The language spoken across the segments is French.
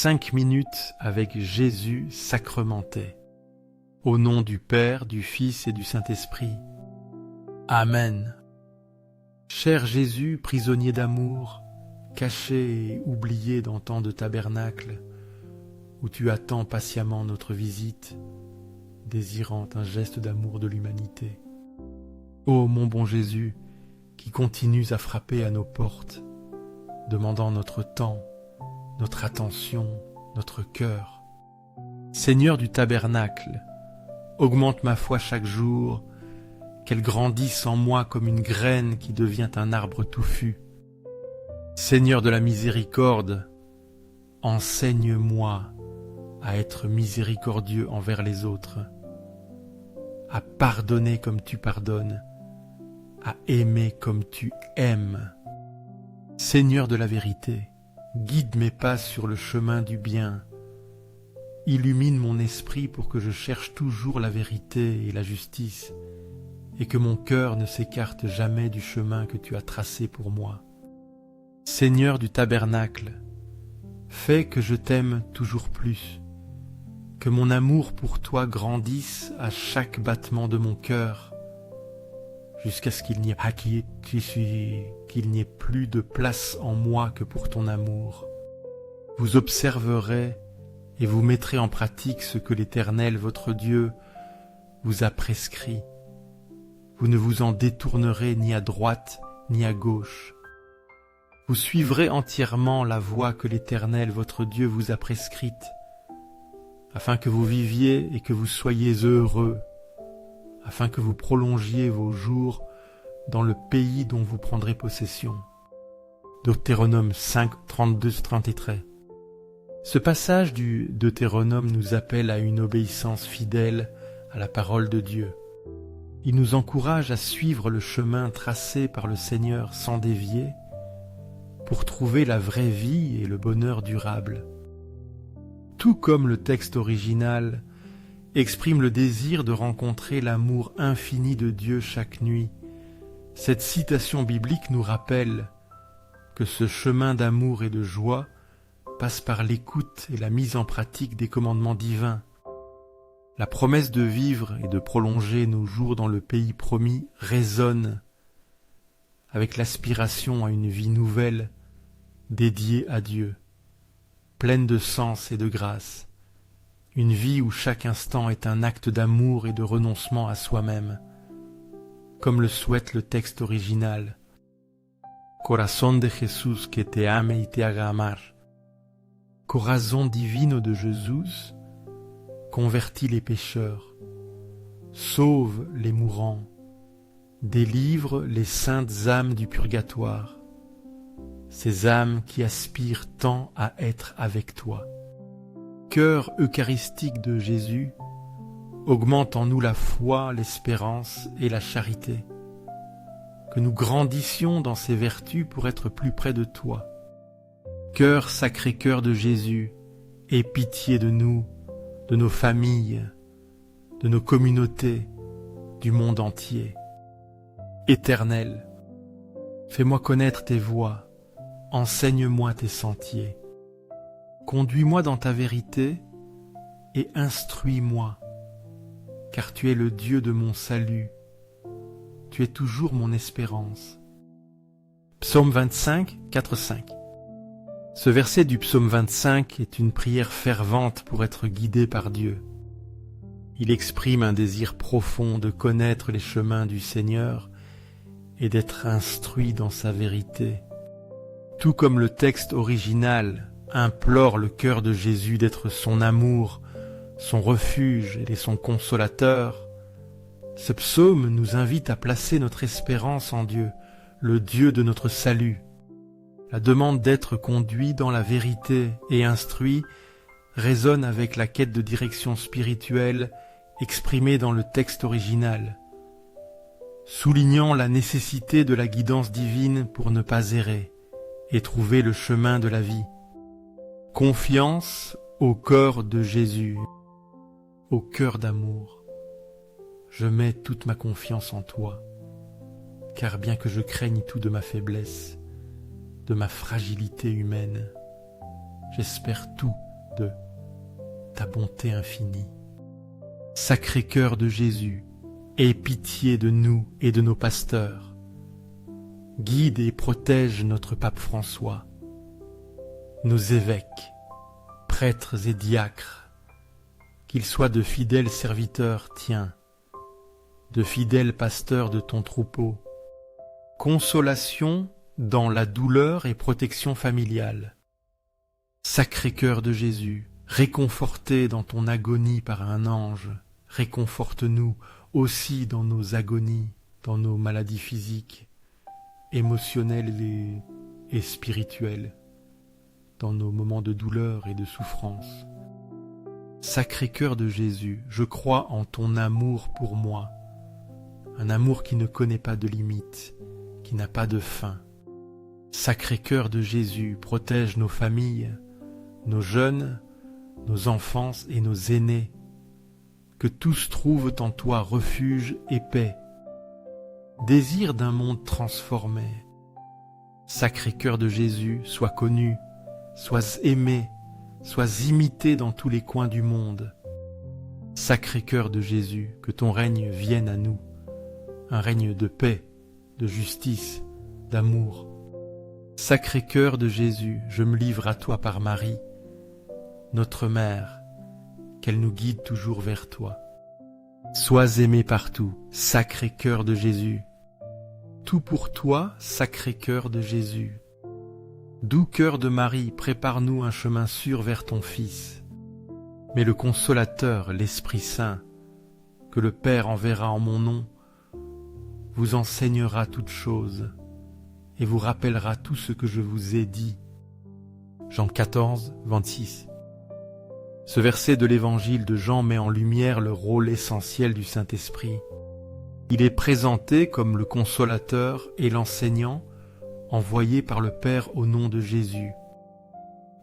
5 minutes avec Jésus sacramenté. Au nom du Père, du Fils et du Saint-Esprit. Amen. Cher Jésus, prisonnier d'amour, caché et oublié dans tant de tabernacles, où tu attends patiemment notre visite, désirant un geste d'amour de l'humanité. Ô mon bon Jésus, qui continues à frapper à nos portes, demandant notre temps, notre attention, notre cœur. Seigneur du tabernacle, augmente ma foi chaque jour, qu'elle grandisse en moi comme une graine qui devient un arbre touffu. Seigneur de la miséricorde, enseigne-moi à être miséricordieux envers les autres, à pardonner comme tu pardonnes, à aimer comme tu aimes. Seigneur de la vérité, guide mes pas sur le chemin du bien, illumine mon esprit pour que je cherche toujours la vérité et la justice, et que mon cœur ne s'écarte jamais du chemin que tu as tracé pour moi. Seigneur du tabernacle, fais que je t'aime toujours plus, que mon amour pour toi grandisse à chaque battement de mon cœur, jusqu'à ce qu'il n'y ait plus de place en moi que pour ton amour. Vous observerez et vous mettrez en pratique ce que l'Éternel, votre Dieu, vous a prescrit. Vous ne vous en détournerez ni à droite ni à gauche. Vous suivrez entièrement la voie que l'Éternel, votre Dieu, vous a prescrite, afin que vous viviez et que vous soyez heureux, afin que vous prolongiez vos jours dans le pays dont vous prendrez possession. Deutéronome 5, 32-33. Ce passage du Deutéronome nous appelle à une obéissance fidèle à la parole de Dieu. Il nous encourage à suivre le chemin tracé par le Seigneur sans dévier, pour trouver la vraie vie et le bonheur durable. Tout comme le texte original exprime le désir de rencontrer l'amour infini de Dieu chaque nuit, cette citation biblique nous rappelle que ce chemin d'amour et de joie passe par l'écoute et la mise en pratique des commandements divins. La promesse de vivre et de prolonger nos jours dans le pays promis résonne avec l'aspiration à une vie nouvelle dédiée à Dieu, pleine de sens et de grâce, une vie où chaque instant est un acte d'amour et de renoncement à soi-même, comme le souhaite le texte original. Corazón de Jesús que te ame y te haga amar. Corazon divino de Jésus, convertis les pécheurs, sauve les mourants, délivre les saintes âmes du purgatoire, ces âmes qui aspirent tant à être avec toi. Cœur eucharistique de Jésus, augmente en nous la foi, l'espérance et la charité, que nous grandissions dans ces vertus pour être plus près de toi. Cœur Sacré-Cœur de Jésus, aie pitié de nous, de nos familles, de nos communautés, du monde entier. Éternel, fais-moi connaître tes voies, enseigne-moi tes sentiers. Conduis-moi dans ta vérité et instruis-moi, car tu es le Dieu de mon salut. Tu es toujours mon espérance. Psaume 25, 4-5. Ce verset du psaume 25 est une prière fervente pour être guidé par Dieu. Il exprime un désir profond de connaître les chemins du Seigneur et d'être instruit dans sa vérité. Tout comme le texte original implore le cœur de Jésus d'être son amour, son refuge et son consolateur, ce psaume nous invite à placer notre espérance en Dieu, le Dieu de notre salut. La demande d'être conduit dans la vérité et instruit résonne avec la quête de direction spirituelle exprimée dans le texte original, soulignant la nécessité de la guidance divine pour ne pas errer et trouver le chemin de la vie. Confiance au corps de Jésus, au cœur d'amour. Je mets toute ma confiance en toi, car bien que je craigne tout de ma faiblesse, de ma fragilité humaine, j'espère tout de ta bonté infinie. Sacré-Cœur de Jésus, aie pitié de nous et de nos pasteurs. Guide et protège notre pape François, nos évêques, prêtres et diacres, qu'ils soient de fidèles serviteurs tiens, de fidèles pasteurs de ton troupeau, consolation dans la douleur et protection familiale. Sacré-Cœur de Jésus, réconforté dans ton agonie par un ange, réconforte-nous aussi dans nos agonies, dans nos maladies physiques, émotionnelles et spirituelles, dans nos moments de douleur et de souffrance. Sacré-Cœur de Jésus, je crois en ton amour pour moi, un amour qui ne connaît pas de limites, qui n'a pas de fin. Sacré-Cœur de Jésus, protège nos familles, nos jeunes, nos enfants et nos aînés, que tous trouvent en toi refuge et paix, désir d'un monde transformé. Sacré-Cœur de Jésus, sois connu, sois aimé, sois imité dans tous les coins du monde. Sacré-Cœur de Jésus, que ton règne vienne à nous, un règne de paix, de justice, d'amour. Sacré-Cœur de Jésus, je me livre à toi par Marie, notre Mère, qu'elle nous guide toujours vers toi. Sois aimé partout, Sacré-Cœur de Jésus. Tout pour toi, Sacré-Cœur de Jésus. Doux cœur de Marie, prépare-nous un chemin sûr vers ton Fils. Mais le Consolateur, l'Esprit Saint, que le Père enverra en mon nom, vous enseignera toutes choses et vous rappellera tout ce que je vous ai dit. Jean 14, 26. Ce verset de l'évangile de Jean met en lumière le rôle essentiel du Saint-Esprit. Il est présenté comme le consolateur et l'enseignant envoyé par le Père au nom de Jésus.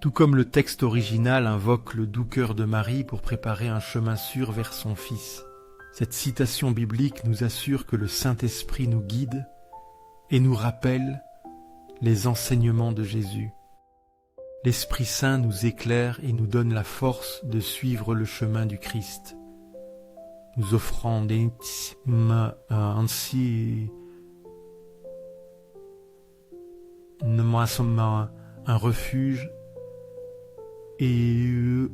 Tout comme le texte original invoque le doux cœur de Marie pour préparer un chemin sûr vers son Fils. Cette citation biblique nous assure que le Saint-Esprit nous guide et nous rappelle les enseignements de Jésus. L'Esprit Saint nous éclaire et nous donne la force de suivre le chemin du Christ, nous offrant ainsi un refuge et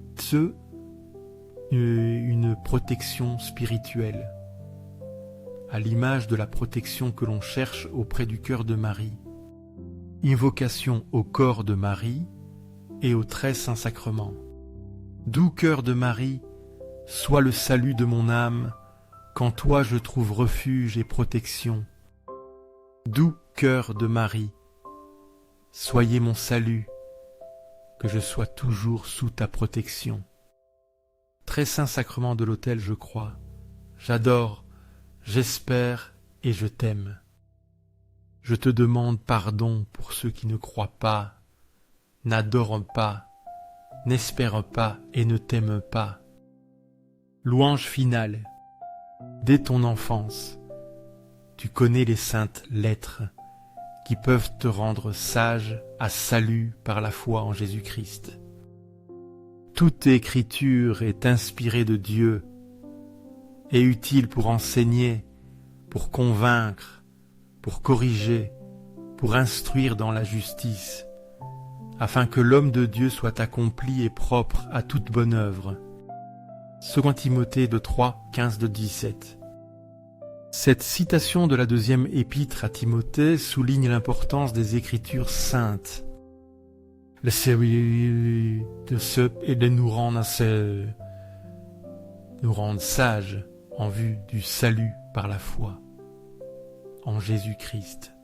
une protection spirituelle, à l'image de la protection que l'on cherche auprès du cœur de Marie. Invocation au corps de Marie et au très saint sacrement. Doux cœur de Marie, sois le salut de mon âme, qu'en toi je trouve refuge et protection. Doux cœur de Marie, soyez mon salut, que je sois toujours sous ta protection. Très saint sacrement de l'autel, je crois, j'adore, j'espère et je t'aime. Je te demande pardon pour ceux qui ne croient pas, n'adorent pas, n'espèrent pas et ne t'aiment pas. Louange finale. Dès ton enfance, tu connais les saintes lettres qui peuvent te rendre sage à salut par la foi en Jésus-Christ. Toute écriture est inspirée de Dieu et utile pour enseigner, pour convaincre, pour corriger, pour instruire dans la justice, afin que l'homme de Dieu soit accompli et propre à toute bonne œuvre. 2 Timothée 3, 15-17. Cette citation de la deuxième épître à Timothée souligne l'importance des Écritures saintes. Et de nous rendre sages en vue du salut par la foi en Jésus-Christ.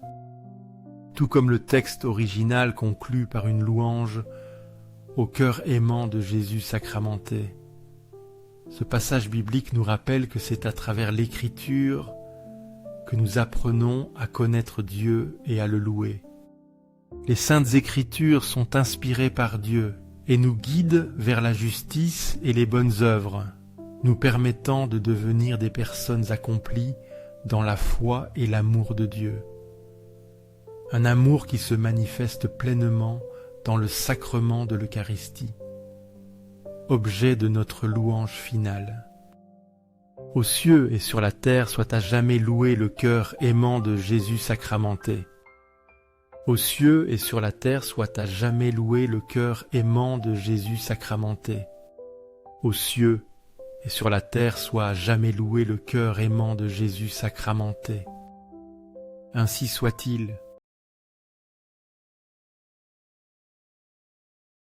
Tout comme le texte original conclut par une louange au cœur aimant de Jésus sacramenté. Ce passage biblique nous rappelle que c'est à travers l'Écriture que nous apprenons à connaître Dieu et à le louer. Les saintes Écritures sont inspirées par Dieu et nous guident vers la justice et les bonnes œuvres, nous permettant de devenir des personnes accomplies dans la foi et l'amour de Dieu. Un amour qui se manifeste pleinement dans le sacrement de l'Eucharistie. objet de notre louange finale. Aux cieux et sur la terre soit à jamais loué le cœur aimant de Jésus sacramenté. Aux cieux et sur la terre soit à jamais loué le cœur aimant de Jésus sacramenté. Aux cieux et sur la terre soit à jamais loué le cœur aimant de Jésus sacramenté. Ainsi soit-il.